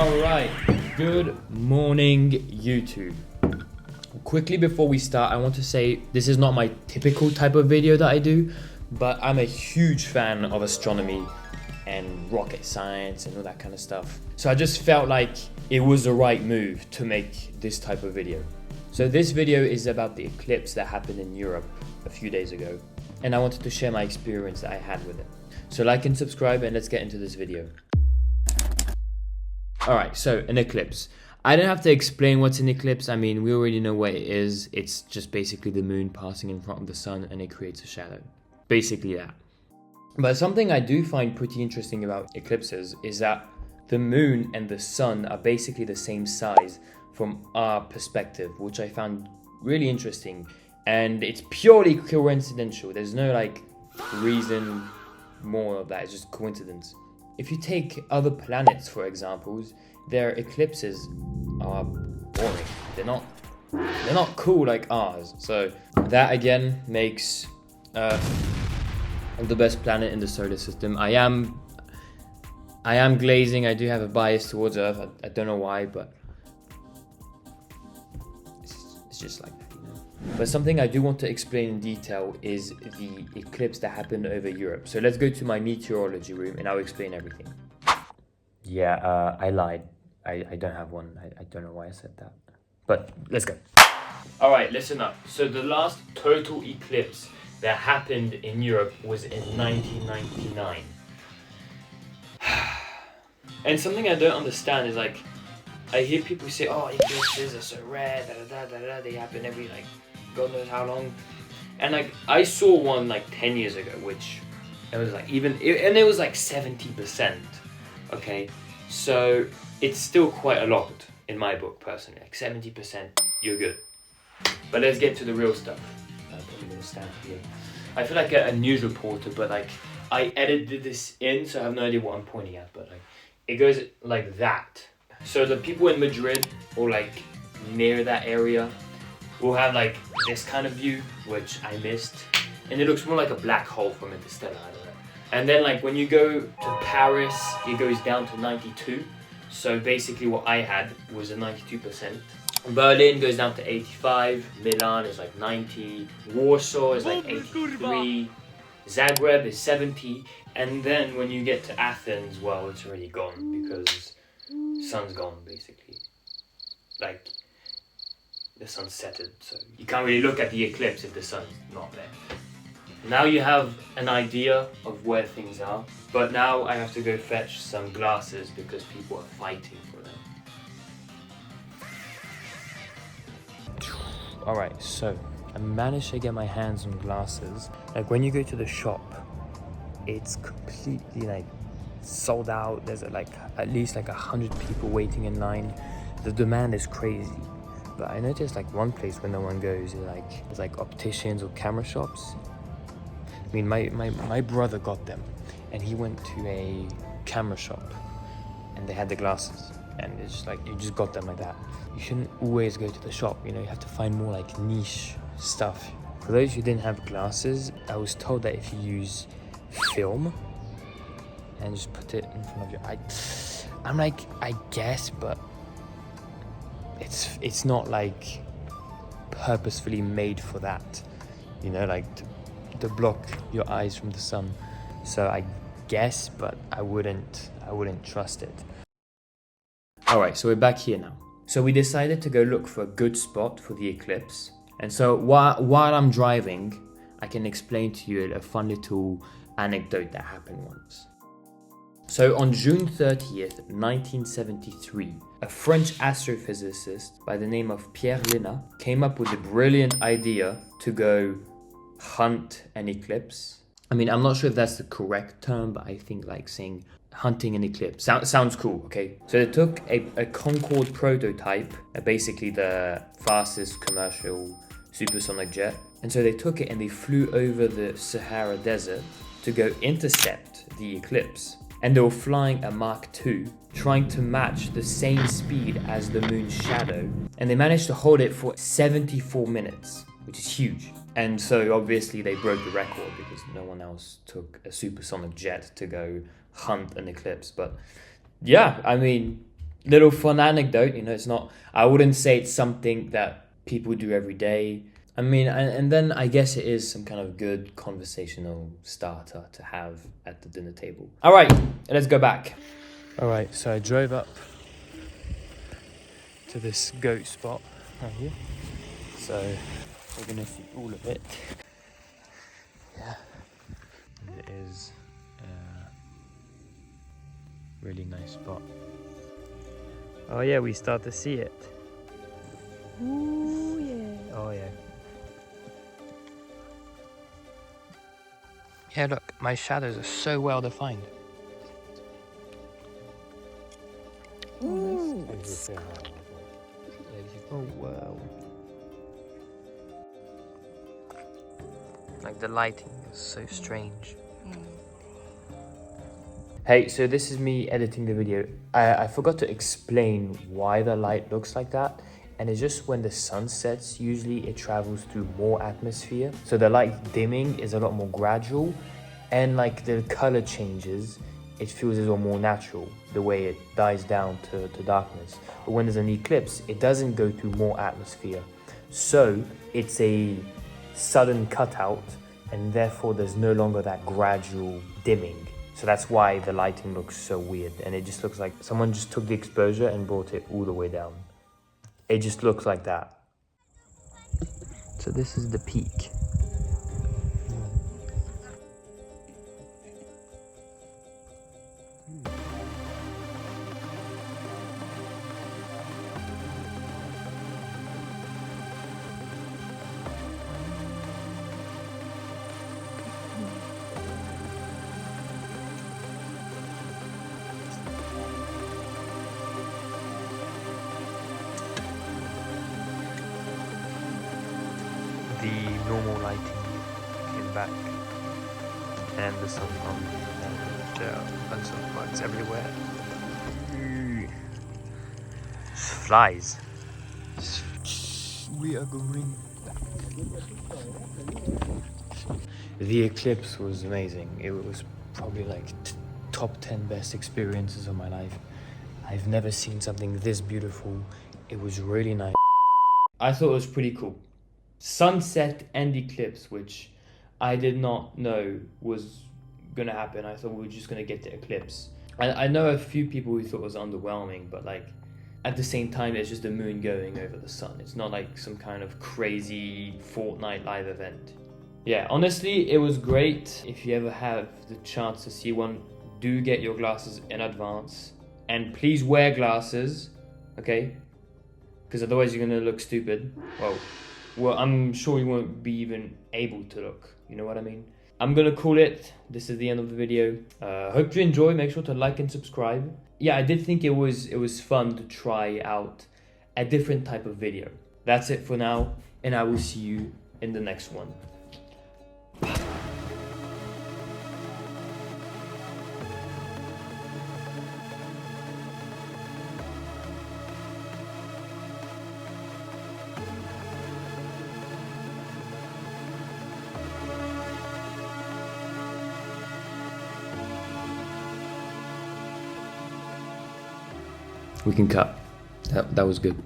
Alright, good morning YouTube. Quickly before we start, I want to say this is not my typical type of video that I do, but I'm a huge fan of astronomy and rocket science and all that kind of stuff. So I just felt like it was the right move to make this type of video. So this video is about the eclipse that happened in Europe a few days ago, and I wanted to share my experience that I had with it. So like and subscribe, and let's get into this video. Alright, so an eclipse. I don't have to explain what's an eclipse. I mean, we already know what it is. It's just basically the moon passing in front of the sun and it creates a shadow. Basically that. But something I do find pretty interesting about eclipses is that the moon and the sun are basically the same size from our perspective, which I found really interesting. And it's purely coincidental. There's no like reason more of that. It's just coincidence. If you take other planets, for example, their eclipses are boring. They're not cool like ours. So that again makes Earth the best planet in the solar system. I am glazing. I do have a bias towards Earth. I don't know why, but it's just like that. But something I do want to explain in detail is the eclipse that happened over Europe. So let's go to my meteorology room and I'll explain everything. Yeah, I lied. I don't have one. I don't know why I said that. But let's go. All right, listen up. So the last total eclipse that happened in Europe was in 1999. And something I don't understand is like, I hear people say, oh, eclipses are so rare, they happen every like, God knows how long. And like, I saw one like 10 years ago, which it was like and it was like 70%, okay? So it's still quite a lot in my book, personally, like 70%, you're good. But let's get to the real stuff. I'm probably gonna stand here. I feel like a news reporter, but like, I edited this in, so I have no idea what I'm pointing at, but like, it goes like that. So the people in Madrid or like near that area will have like this kind of view, which I missed. And it looks more like a black hole from Interstellar, I don't know. And then like when you go to Paris, it goes down to 92. So basically what I had was a 92%. Berlin goes down to 85, Milan is like 90, Warsaw is like 83, Zagreb is 70. And then when you get to Athens, well, it's already gone because sun's gone basically. Like the sun's settled, so you can't really look at the eclipse if the sun's not there. Now you have an idea of where things are, but now I have to go fetch some glasses because people are fighting for them. Alright, so I managed to get my hands on glasses. Like when you go to the shop, it's completely like sold out. There's like at least like 100 people waiting in line. The demand is crazy. But I noticed like one place where no one goes is like it's like opticians or camera shops. I mean my brother got them and he went to a camera shop and they had the glasses and it's just like you just got them like that. You shouldn't always go to the shop, you know, you have to find more like niche stuff. For those who didn't have glasses, I was told that if you use film and just put it in front of your eye. I'm like, I guess, but it's not like purposefully made for that, you know, like to block your eyes from the sun. So I guess, but I wouldn't trust it. All right, so we're back here now. So we decided to go look for a good spot for the eclipse. And so while I'm driving, I can explain to you a fun little anecdote that happened once. So on June 30th, 1973, a French astrophysicist by the name of Pierre Léna came up with a brilliant idea to go hunt an eclipse. I mean, I'm not sure if that's the correct term, but I think like saying hunting an eclipse sounds cool, okay? So they took a Concorde prototype, basically the fastest commercial supersonic jet. And so they took it and they flew over the Sahara Desert to go intercept the eclipse. And they were flying a Mach II, trying to match the same speed as the moon's shadow. And they managed to hold it for 74 minutes, which is huge. And so obviously they broke the record because no one else took a supersonic jet to go hunt an eclipse. But yeah, I mean, Little fun anecdote, you know, it's not, I wouldn't say it's something that people do every day. I mean, and then I guess it is some kind of good conversational starter to have at the dinner table. All right, let's go back. All right, so I drove up to this goat spot right here. So we're gonna see all of it. Yeah, and it is a really nice spot. Oh yeah, we start to see it. Ooh yeah. Oh yeah. Yeah, look, my shadows are so well defined. Ooh. Oh wow. Like the lighting is so strange. Hey, so this is me editing the video. I forgot to explain why the light looks like that. And it's just when the sun sets, usually it travels through more atmosphere. So the light dimming is a lot more gradual. And like the color changes, it feels a little more natural, the way it dies down to darkness. But when there's an eclipse, it doesn't go through more atmosphere. So it's a sudden cutout, and therefore there's no longer that gradual dimming. So that's why the lighting looks so weird, and it just looks like someone just took the exposure and brought it all the way down. It just looks like that. So this is the peak. The normal lighting came back, and the sun on, and there are a bunch of bugs everywhere. Flies. We are going back. The eclipse was amazing. It was probably like top 10 best experiences of my life. I've never seen something this beautiful. It was really nice. I thought it was pretty cool. Sunset and eclipse, which I did not know was gonna happen. I thought we were just gonna get the eclipse. I know a few people who thought it was underwhelming, but like at the same time, it's just the moon going over the sun. It's not like some kind of crazy Fortnite live event. Yeah, honestly, it was great. If you ever have the chance to see one, do get your glasses in advance, and please wear glasses, okay? Because otherwise you're gonna look stupid. Well, I'm sure you won't be even able to look, you know what I mean? I'm gonna call it. This is the end of the video. Hope you enjoy. Make sure to like and subscribe. Yeah, I did think it was fun to try out a different type of video. That's it for now, and I will see you in the next one. We can cut. That was good.